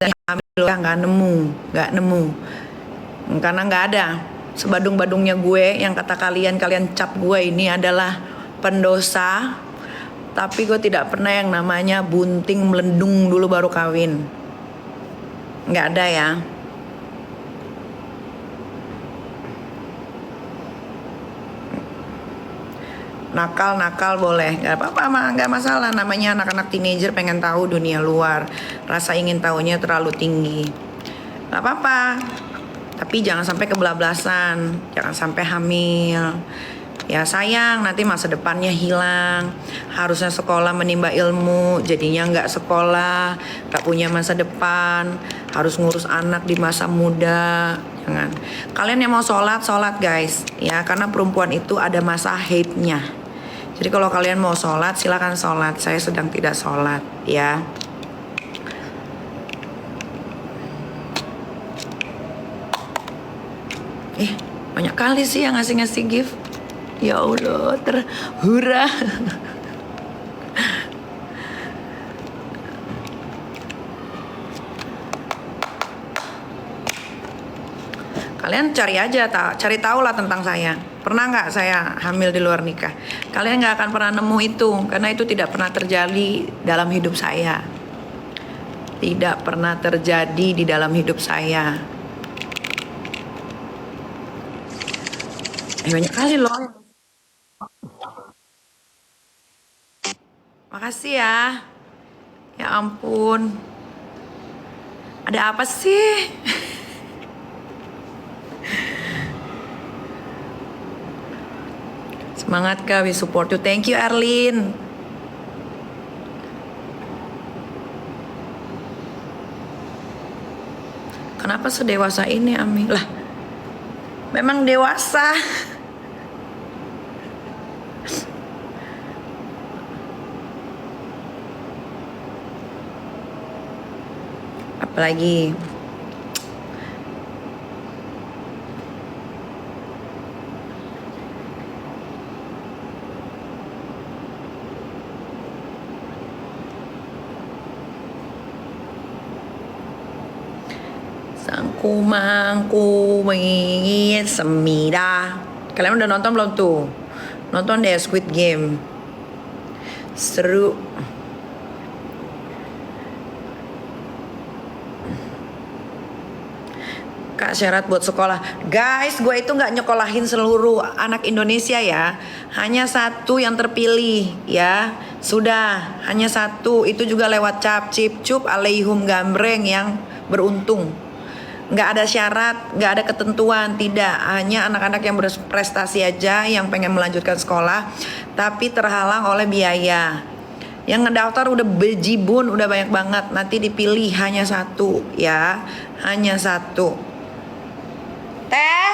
hamil nggak nemu, karena nggak ada. Sebadung-badungnya gue yang kata kalian cap gue ini adalah pendosa, tapi gue tidak pernah yang namanya bunting melendung dulu baru kawin, nggak ada ya. Nakal boleh, nggak apa-apa, nggak masalah. Namanya anak-anak teenager pengen tahu dunia luar, rasa ingin tahunya terlalu tinggi, nggak apa-apa. Tapi jangan sampai kebablasan, jangan sampai hamil. Ya sayang, nanti masa depannya hilang. Harusnya sekolah menimba ilmu, jadinya nggak sekolah, nggak punya masa depan. Harus ngurus anak di masa muda. Jangan. Kalian yang mau sholat guys, ya, karena perempuan itu ada masa haidnya. Jadi kalau kalian mau sholat, silakan sholat. Saya sedang tidak sholat, ya. Banyak kali sih yang ngasih gift. Ya Allah, terhura. Kalian cari aja, cari tahu lah tentang saya. Pernah nggak saya hamil di luar nikah? Kalian nggak akan pernah nemu itu, karena itu tidak pernah terjadi dalam hidup saya. Tidak pernah terjadi di dalam hidup saya. Banyak kali loh. Makasih ya. Ya ampun. Ada apa sih? Semangat Kak, we support you. Thank you Erlin. Kenapa sedewasa ini Ami? Lah, memang dewasa. Apalagi Sangku mangku mengingin semida. Kalian udah nonton belum tuh? Nonton deh Squid Game. Seru. Kak, syarat buat sekolah. Guys, gue itu nggak nyekolahin seluruh anak Indonesia ya. Hanya satu yang terpilih ya. Sudah, hanya satu. Itu juga lewat cap cip cup alaihum gambreng yang beruntung. Nggak ada syarat, nggak ada ketentuan, tidak. Hanya anak-anak yang berprestasi aja yang pengen melanjutkan sekolah, tapi terhalang oleh biaya. Yang ngedaftar udah bejibun, udah banyak banget. Nanti dipilih hanya satu ya, hanya satu. Teh.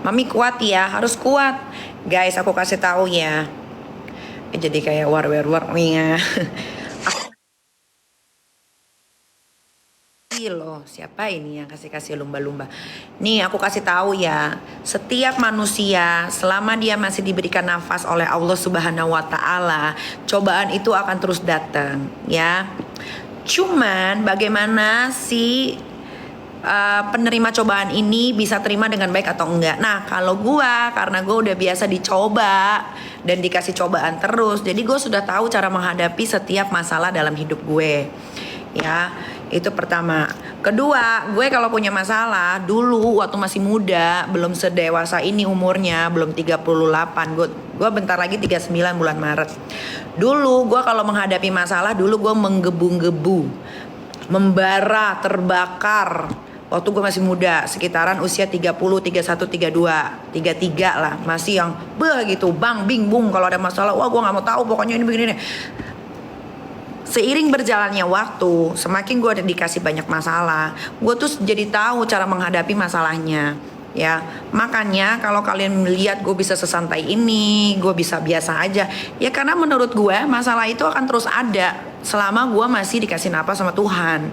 Mami kuat ya, harus kuat. Guys, aku kasih tahu ya. Jadi kayak war ya. Loh, siapa ini yang kasih lumba-lumba? Nih, aku kasih tahu ya. Setiap manusia selama dia masih diberikan nafas oleh Allah Subhanahu wa taala, cobaan itu akan terus datang, ya. Cuman bagaimana si penerima cobaan ini bisa terima dengan baik atau enggak. Nah, kalau karena gue udah biasa dicoba dan dikasih cobaan terus, jadi gue sudah tahu cara menghadapi setiap masalah dalam hidup gue. Ya, itu pertama. Kedua, gue kalau punya masalah dulu waktu masih muda, belum sedewasa ini umurnya, belum 38. Gue bentar lagi 39 bulan Maret. Dulu gue kalau menghadapi masalah, dulu gue menggebu-gebu, membara, terbakar. Waktu gue masih muda, sekitaran usia 30, 31, 32, 33 lah. Masih yang begitu, bang, bing, bung. Kalau ada masalah, wah gue gak mau tahu, pokoknya ini begini nih. Seiring berjalannya waktu, semakin gue dikasih banyak masalah, gue tuh jadi tahu cara menghadapi masalahnya. Ya, makanya kalau kalian melihat gue bisa sesantai ini, gue bisa biasa aja. Ya karena menurut gue masalah itu akan terus ada. selama gue masih dikasih napas sama Tuhan.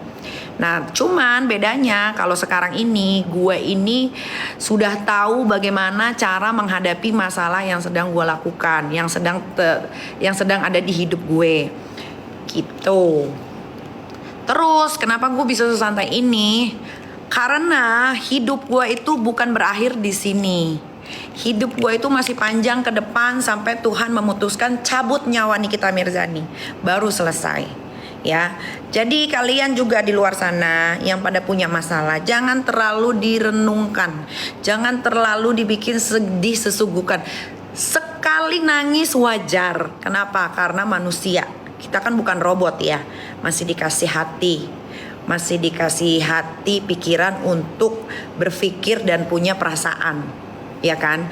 Nah, cuman bedanya kalau sekarang ini gue ini sudah tahu bagaimana cara menghadapi masalah yang sedang gue lakukan, yang sedang ada di hidup gue. Gitu. Terus kenapa gue bisa sesantai ini? Karena hidup gue itu bukan berakhir di sini. Hidup gue itu masih panjang ke depan sampai Tuhan memutuskan cabut nyawa Nikita Mirzani. Baru selesai. Ya. Jadi kalian juga di luar sana yang pada punya masalah, jangan terlalu direnungkan. Jangan terlalu dibikin sedih sesugukan. Sekali nangis wajar. Kenapa? Karena manusia. Kita kan bukan robot ya. Masih dikasih hati. Masih dikasih hati, pikiran untuk berpikir dan punya perasaan. Ya kan?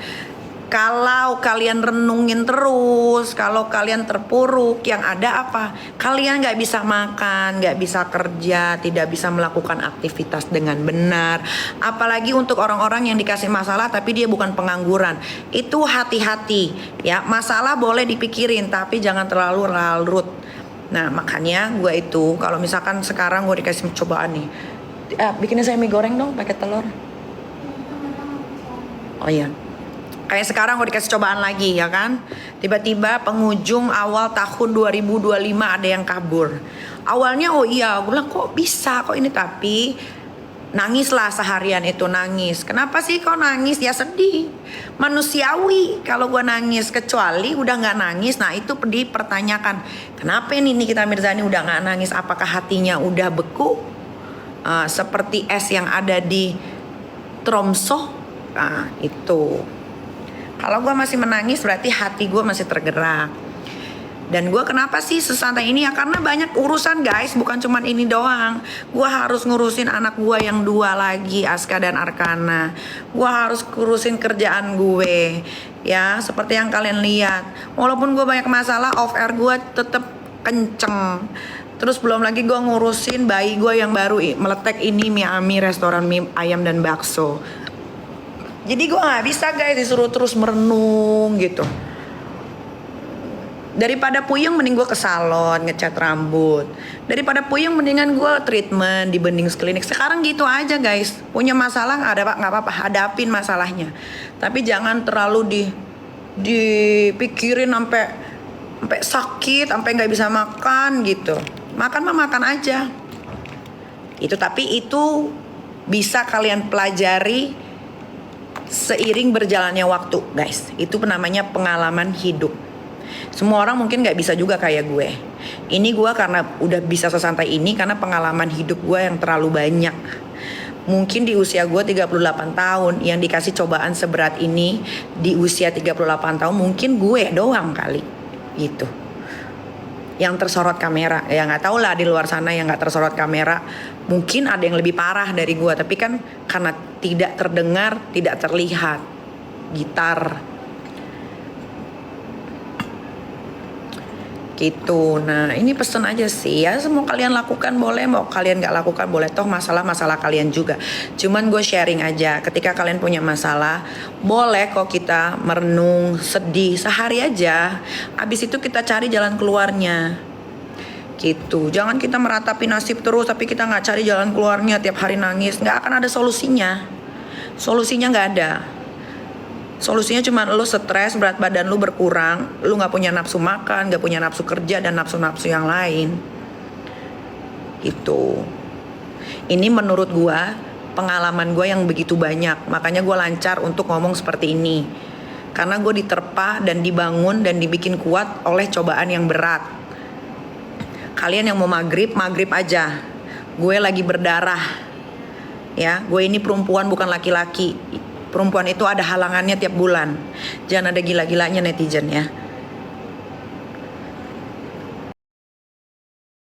Kalau kalian renungin terus, kalau kalian terpuruk, yang ada apa? Kalian gak bisa makan, gak bisa kerja, tidak bisa melakukan aktivitas dengan benar. Apalagi untuk orang-orang yang dikasih masalah tapi dia bukan pengangguran. Itu hati-hati ya, masalah boleh dipikirin tapi jangan terlalu larut. Nah makanya gue itu kalau misalkan sekarang gue dikasih cobaan nih, bikinnya saya mie goreng dong pakai telur. Oh iya, kayak sekarang gue dikasih cobaan lagi ya kan. Tiba-tiba penghujung awal tahun 2025 ada yang kabur. Awalnya oh iya, gue bilang kok bisa kok ini, tapi nangislah seharian itu, nangis. Kenapa sih kok nangis? Ya sedih, manusiawi kalau gue nangis. Kecuali udah gak nangis, nah itu dipertanyakan, kenapa ini Nikita Mirzani udah gak nangis? Apakah hatinya udah beku seperti es yang ada di Tromso? Nah itu. Kalau gue masih menangis berarti hati gue masih tergerak. Dan gue kenapa sih sesantai ini ya, karena banyak urusan guys, bukan cuman ini doang. Gue harus ngurusin anak gue yang 2 lagi, Aska dan Arkana. Gue harus ngurusin kerjaan gue. Ya seperti yang kalian lihat, walaupun gue banyak masalah, off air gue tetep kenceng. Terus belum lagi gue ngurusin bayi gue yang baru meletek ini, Miami, restoran mie ayam dan bakso. Jadi gue gak bisa guys disuruh terus merenung gitu. Daripada puyeng mending gue ke salon ngecat rambut. Daripada puyeng mendingan gue treatment di Benings Klinik. Sekarang gitu aja guys. Punya masalah gak apa-apa, hadapin masalahnya. Tapi jangan terlalu dipikirin sampai sakit, sampai nggak bisa makan gitu. Makan mah makan aja. Tapi itu bisa kalian pelajari seiring berjalannya waktu guys. Itu namanya pengalaman hidup. Semua orang mungkin gak bisa juga kayak gue. Ini gue karena udah bisa sesantai ini karena pengalaman hidup gue yang terlalu banyak. Mungkin di usia gue 38 tahun yang dikasih cobaan seberat ini, di usia 38 tahun mungkin gue doang kali gitu yang tersorot kamera. Ya gak tau lah di luar sana yang gak tersorot kamera, mungkin ada yang lebih parah dari gue. Tapi kan karena tidak terdengar, tidak terlihat. Gitar gitu. Nah ini pesen aja sih ya, semua kalian lakukan boleh, mau kalian gak lakukan boleh, toh masalah kalian juga. Cuman gue sharing aja, ketika kalian punya masalah boleh kok kita merenung, sedih sehari aja, abis itu kita cari jalan keluarnya gitu. Jangan kita meratapi nasib terus tapi kita gak cari jalan keluarnya, tiap hari nangis, gak akan ada solusinya. Solusinya gak ada. Solusinya cuma lu stres, berat badan lu berkurang, lu gak punya nafsu makan, gak punya nafsu kerja dan nafsu-nafsu yang lain gitu. Ini menurut gua pengalaman gua yang begitu banyak, makanya gua lancar untuk ngomong seperti ini. Karena gua diterpa dan dibangun dan dibikin kuat oleh cobaan yang berat. Kalian yang mau maghrib aja. Gue lagi berdarah ya, gue ini perempuan bukan laki-laki. Perempuan itu ada halangannya tiap bulan. Jangan ada gila-gilanya netizen ya.